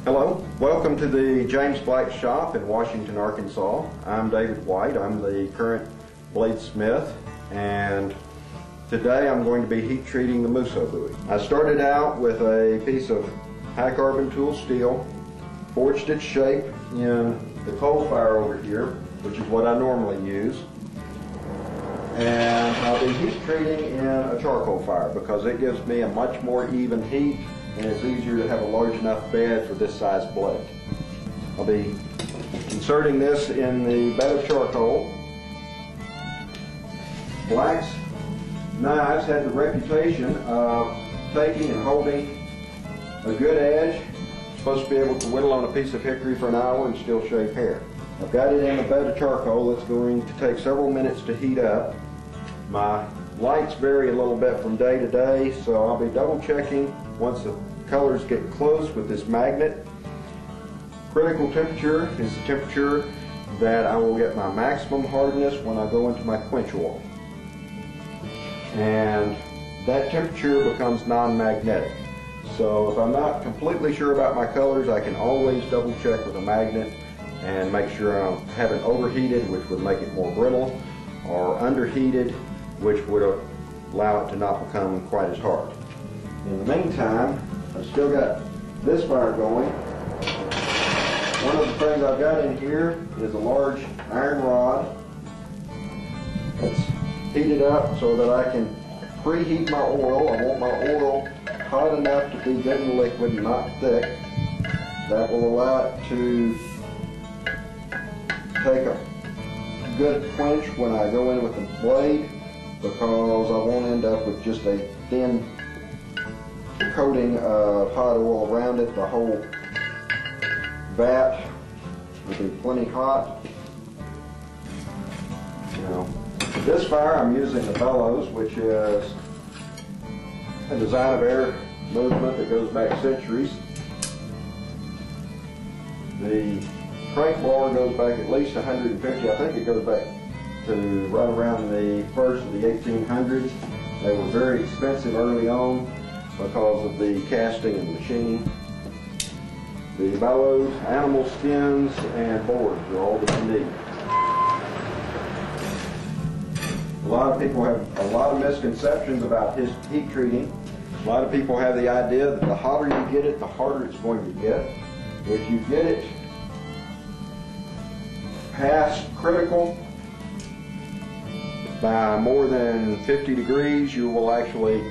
Hello, welcome to the James Black shop in Washington, Arkansas. I'm David White. I'm the current bladesmith, and today I'm going to be heat treating the Musso Bowie. I started out with a piece of high carbon tool steel, forged its shape in the coal fire over here, which is what I normally use. And I'll be heat treating in a charcoal fire because it gives me a much more even heat and it's easier to have a large enough bed for this size blade. I'll be inserting this in the bed of charcoal. Black's knives had the reputation of taking and holding a good edge. You're supposed to be able to whittle on a piece of hickory for an hour and still shave hair. I've got it in a bed of charcoal. It's going to take several minutes to heat up. My lights vary a little bit from day to day, so I'll be double checking once the colors get close with this magnet. Critical temperature is the temperature that I will get my maximum hardness when I go into my quench oil. And that temperature becomes non-magnetic. So if I'm not completely sure about my colors, I can always double check with a magnet and make sure I haven't overheated, which would make it more brittle, or underheated, which would allow it to not become quite as hard. In the meantime, I've still got this fire going. One of the things I've got in here is a large iron rod. It's heated up so that I can preheat my oil. I want my oil hot enough to be good and liquid, not thick. That will allow it to take a good quench when I go in with the blade, because I won't end up with just a thin coating of hot oil around it. The whole vat will be plenty hot. Now, for this fire I'm using the bellows, which is a design of air movement that goes back centuries. The crank blower goes back at least 150. I think it goes back to right around the first of the 1800s. They were very expensive early on because of the casting and machining. The bellows, animal skins, and boards are all that you need. A lot of people have a lot of misconceptions about heat treating. A lot of people have the idea that the hotter you get it, the harder it's going to get. If you get it past critical by more than 50 degrees, you will actually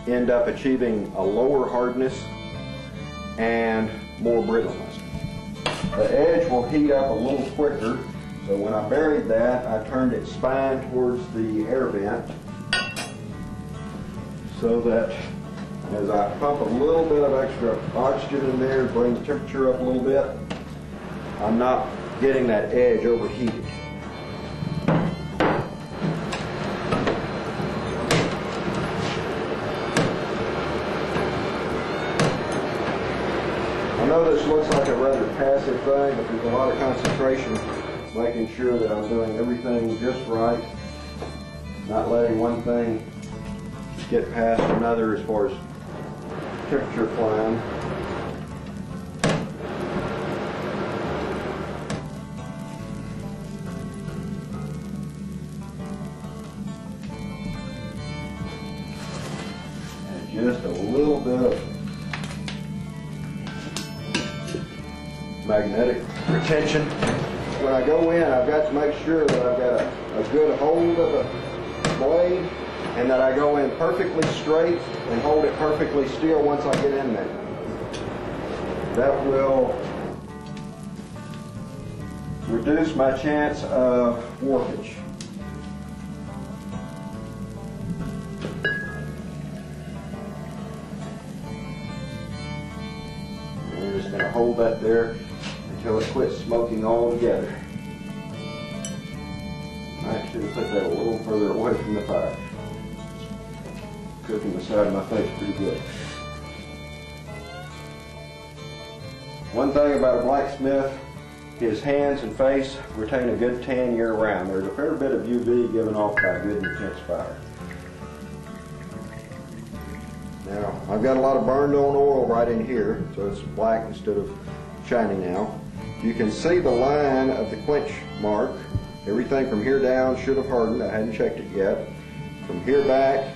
end up achieving a lower hardness and more brittleness. The edge will heat up a little quicker, so when I buried that, I turned its spine towards the air vent so that as I pump a little bit of extra oxygen in there to bring the temperature up a little bit, I'm not getting that edge overheated. I know this looks like a rather passive thing, but there's a lot of concentration making sure that I'm doing everything just right, not letting one thing get past another as far as temperature climb. And just a little bit of magnetic retention. When I go in, I've got to make sure that I've got a good hold of the blade and that I go in perfectly straight and hold it perfectly still once I get in there. That will reduce my chance of warpage. And we're just going to hold that there until it quits smoking altogether. I should have put that a little further away from the fire. It's cooking the side of my face pretty good. One thing about a blacksmith, his hands and face retain a good tan year round. There's a fair bit of UV given off by a good intense fire. Now, I've got a lot of burned on oil right in here, so it's black instead of shiny now. You can see the line of the quench mark. Everything from here down should have hardened. I hadn't checked it yet. From here back,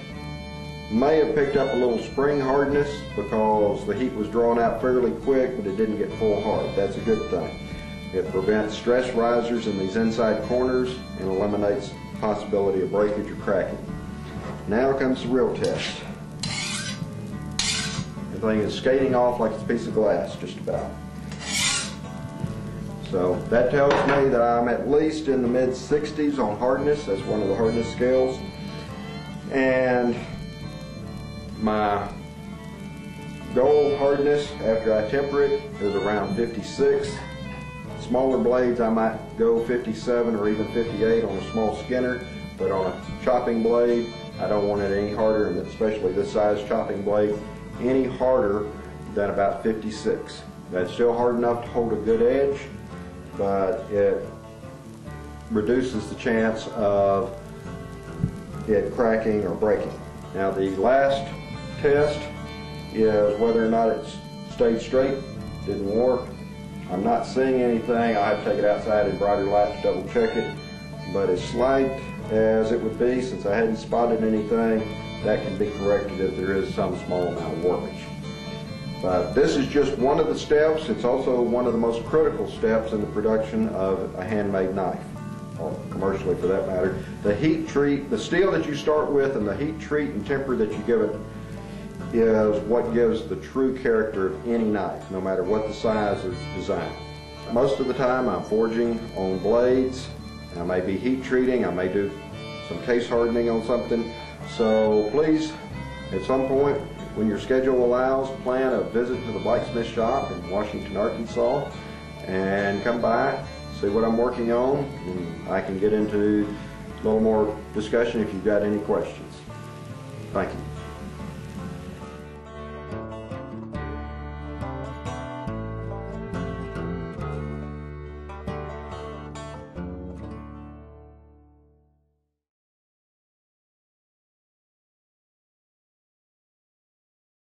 may have picked up a little spring hardness because the heat was drawn out fairly quick, but it didn't get full hard. That's a good thing. It prevents stress risers in these inside corners and eliminates the possibility of breakage or cracking. Now comes the real test. The thing is skating off like it's a piece of glass, just about. So that tells me that I'm at least in the mid-60s on hardness. That's one of the hardness scales. And my goal hardness after I temper it is around 56. Smaller blades I might go 57 or even 58 on a small skinner, but on a chopping blade I don't want it any harder, and especially this size chopping blade, any harder than about 56. That's still hard enough to hold a good edge, but it reduces the chance of it cracking or breaking. Now the last test is whether or not it's stayed straight, didn't warp. I'm not seeing anything. I'll have to take it outside in brighter light to double check it, but as slight as it would be, since I hadn't spotted anything, that can be corrected if there is some small amount of warpage. But this is just one of the steps. It's also one of the most critical steps in the production of a handmade knife, or commercially for that matter. The heat treat, the steel that you start with and the heat treat and temper that you give it is what gives the true character of any knife, no matter what the size or design. Most of the time I'm forging on blades. I may be heat treating, I may do some case hardening on something. So please, at some point, when your schedule allows, plan a visit to the blacksmith shop in Washington, Arkansas, and come by, see what I'm working on, and I can get into a little more discussion if you've got any questions. Thank you.